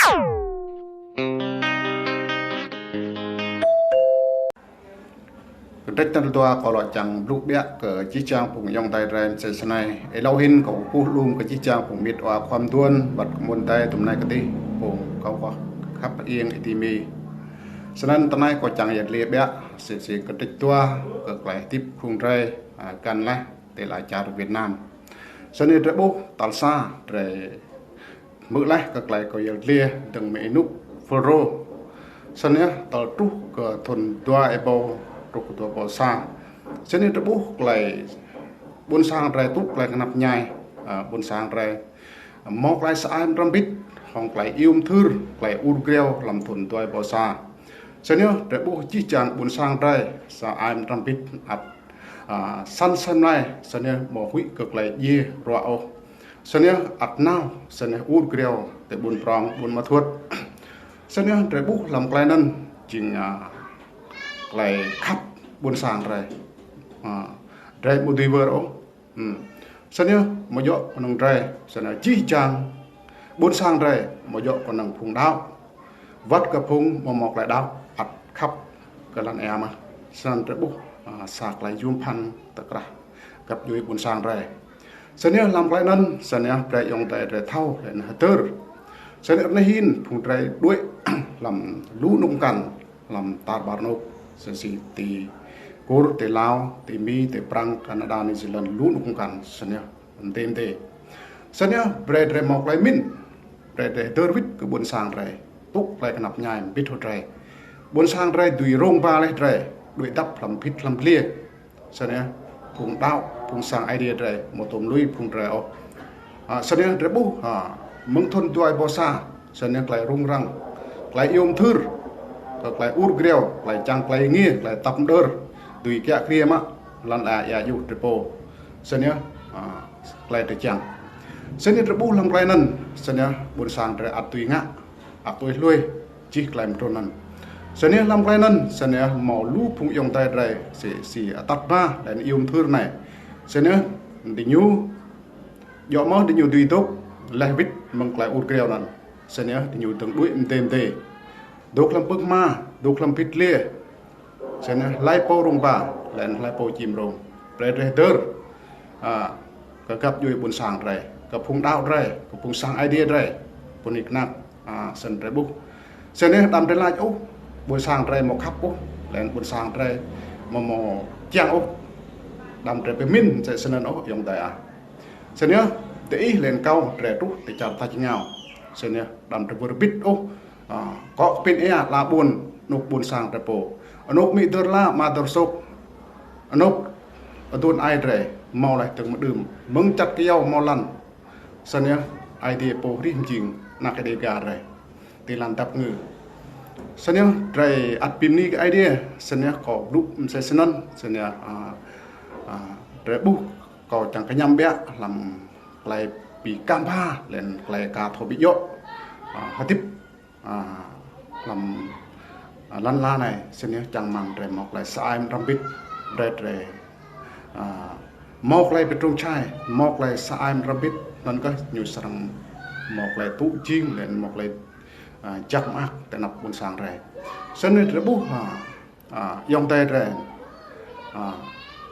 Trách tân toa có loại chẳng lúc biết cờ chi trang phụng dòng tay rèm sẽ này ấy lâu hin cậu cú luôn cái chi trang phụng miệt hòaความtuôn vật môn tay tụm này cái đi phụng cậu có khắp yên thì miฉะนั้นตอนนี้ก็จังอยากเรียบเบี้ยสิ่งกระติกตัวก็กลายทิพย์คงใจกันละแต่หลายชาติเวียดนามฉะนั้นระบบตัลซาเรมือละก็กลายก็อยากเรียดังเมนุฟโรฉะนั้นตัลตุก็ทนตัวเอโบตุกตัวโบซาฉะนั้นระบบบลายบนสร้างไรตุกลายขนาดใหญ่บนสร้างไรมอกลายสายรำบิดของกลายอิวมทือกลายอูดเกลียวลำทนตัวโบซาฉะนั้นระบบจีจางบนสร้างไรสายรำบิดอัดสั้นๆไรฉะนั้นหมอหุ่ยก็กลายเย่รัวเอาฉะนั้นอัดน้าฉะนั้นอูดเกลียวแต่บนปรองบนมาทวดฉะนั้นระบบลำกลายนั้นจึงกลายขับบนสร้างไรไรมูดีเวอร์โอฉะนั้นมาเยอะคนนึงไรฉะนั้นจีจางบนสร้างไรมาเยอะคนนึงพุงดาววัดกับพุงมาหมอกไรดาวอัดขับกันลันแอมาฉะนั้นระบบสากไรยุ่มพันตะกระกับอยู่บนสร้างไรฉะนั้นลำไรนั้นฉะนั้นไรยองไรไรเท่าไรนะเตอร์ฉะนั้นในหินพุงไรด้วยลำลู่นุ่งกันลำตาบาร์นกสิตีกูร์ตีลาวตีมีตีปรังแคนาดานิวซีแลนด์ลุ้นคุ้มกันสัญญาเต็มเตสัญญาเบรดเรมอกไลมินเบรดเดอร์วิทคือบนสร้างไรตุกไรขนาบใหญ่บิดหัวไรบนสร้างไรดุยโรงบาไรไรดุยดับลำพิษลำเลี้ยสัญญาพุงดาวพุงสร้างไอเดียไรหมดตมลุยพุงไรเอาสัญญาเรบุมึงทนตัวไอบอซาสัญญาไกลรุ่งรังไกลยมทืร์ก็ไกลอูดเกลียวไกลจังไกลเงี้ยไกลตับเดอร์ดุยแก่เครียมะลันอาญาอยู่เดโปเสนียไกลตะจังเสนียระบุลำไกลนั้นเสนียบนสร้างระอัดตุยงะอัดตุยลุยจีไกลมตรงนั้นเสนียลำไกลนั้นเสนียหมอลูพุงยองไตไรสีตัดมาและนิยมทืร์ไหนเสนียดิญูยอมดิญูดุยตุกและวิทมังไกลอูดเกลียวนั้นเสนียดิญูถึงดุยเต็มเตดูคลำปึกมาดูคลำพิษเลี้ยเช่นไล่โปรงบ่าและไล่โปจิมโรงเปรตเดอร์ก็กับอยู่บนสร้างไรกับพุงดาวไรกับพุงสร้างไอเดียไรบนอีกนักสันไรบุกเช่นนี้ดำไรไล่โอ้บนสร้างไรหมกขับโอ้และบนสร้างไรมอเจียงโอ้ดำไรไปมิ้นใจเสนอโอ้ยองแต่เช่นนี้แต่อีเล่นเก่าไรทุกแต่จับตาจิงเงาเช่นนี้ดำไรบริบิดโอ้ก็เป็นเอลาบุญนกบุญสร้างแต่โปนกมีเดอร์ล่ามาเดอร์ซกนกตัวไอเร่เมาอะไรถึงมาดื่มมึงจัดเกี่ยวมอลันสัญญาไอเดียโปริมจริงนักเดียกาอะไรตีลันตับงือสัญญาไรอัดพิมพ์นี้ไอเดียสัญญาขอลุกเซสนันสัญญาไรบุก็จังขยำเบะลำไกลปีกามผ้าเล่นไกลกาทบิโยฮัติปลำลันลาในเส้นนี้จังมังเรมอกไหลสายรำบิดเรเรมอกไหลเป็นตรงชายมอกไหลสายรำบิดนั่นก็อยู่สังมอกไหลตุจิงและมอกไหลจักมากแต่นับบนสางแรงเส้นนี้ระบุยองเตยแรง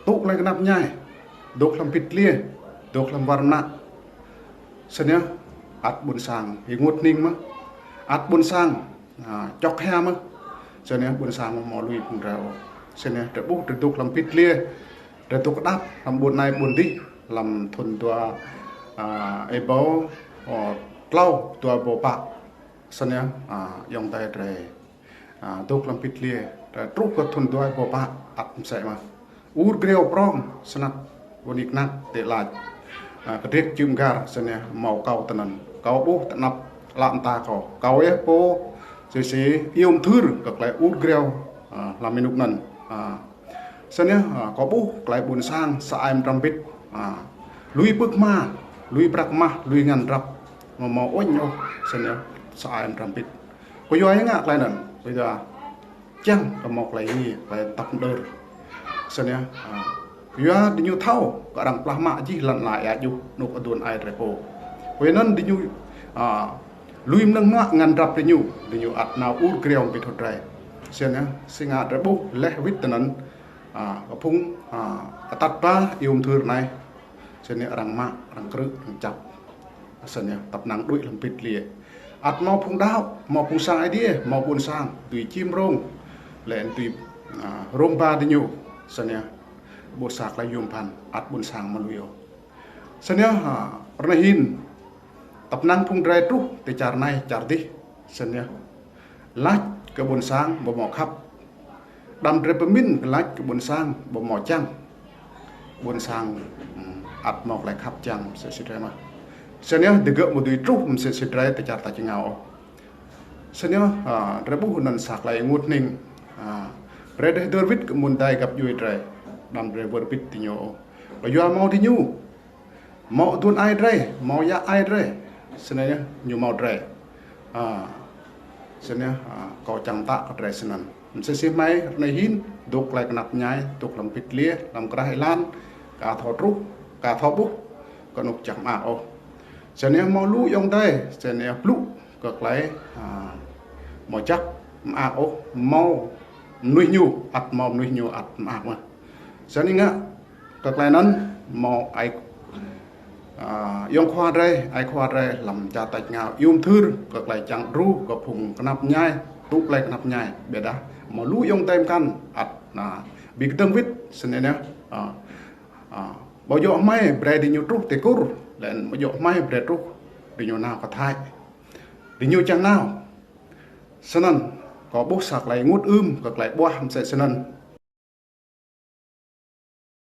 ตุไหลกันนับง่ายดกลำพิดเลี้ยดกลำวารณะเส้นนี้อัดบนสางหิงวดนิ่งมั้งอัดบนสางจอกแฮมั้งเช่นนี้บนสร้างมอลุยของเราเช่นนี้ระบุระตุกลำพิษเลี้ยระตุกดับลำบนในบนที่ลำทนตัวไอโบเล่าตัวโบปะเช่นนี้ยองไตเรตุกลำพิษเลี้ยระตุกก็ทนตัวโบปะอัดใส่มาอูดเกลียวพร้อมสนับบนอีกนักเตะลายกระเทียมจุ่มการเช่นนี้เมาเกาตะนันเกาบุตะนับลำตาเกาเอโปสียมทืร์กับไกลอูดเกลียวลามินุกนั้นเส้นนี้ก็บุไกลบุญสร้างสายมรำบิดลุยปึกมาลุยปรักมาลุยงานรับมาโอ้ยโยเส้นนี้สายมรำบิดก็ย้อยง่ายไกลนั่นไปจ้าจังกับมอกไกลนี่ไกลตับเดินเส้นนี้ย้อยดิญูเท่าก็ดังปลาหมาจีหลั่นไหลอยู่นกอดุลไอเรโปเพราะนั้นดิญู lui nâng ngọ ngăn rập để nhu ắt nào út kêu bị thột rẻ xem nhá sinh ngã rẽ bút lẽ vít tên ấn phung tắt ba yêu thương này xem nhá răng mạ răng cự răng chập xem nhá tập năng đuổi làm bịt lìa ắt mau phung đau mau phung sang ai đi mau buồn sang tùy chim rong lẹn tùy rong ba để nhu xem nhá bộ sạc lại dùng pan ắt buồn sang mà lui xem nhá hin tập năng phung rẽ trúc để char này char đi xem nhá lách cái buồn sang bộ mỏ khắp đâm rễ min lách cái buồn sang bộ mỏ chăng buồn sang ắt mọc lại khắp chăng sẽ ra mà xem nhá để gỡ một đôi trúc sẽ ra để char ta chỉ ngào xem nhá rễ bút hồn sạc lại ngút ninh rễ để đôi vít cái môn tay gặp vui rễ đâm rễ vừa vít thì nhau rồi do mau thì nhu mau tuôn ai rễ mau ya ai rễ xem nhá nhu mau rễ xem nhá có chẳng tạ rễ xem sẽ xem máy này hin đục lại nạp nhai đục làm vịt lia làm cái lan cả thọ trúc cả thọ bút còn nục chẳng mà ô xem nhá mau lú yong tay xem nhá lú cực lại màu chắc mà ô mau nuôi nhu ắt mau nuôi nhu ắt mà xem nhá cực lại nắn mau ai yong khoa đây làm cha tạch ngào yum thư cực lại chẳng ru có phùng nạp nhai tụ lại nạp nhai biệt đã mà lú yong tem căn ắt bị tương vít xin nhá bao giờ mai bre đi nhiều trúc thì cur lên bao giờ mai bre trúc đi nhiều nào có thai đi nhiều chẳng nào xin có bốc sạc lại ngút cực lại boa sẽ xin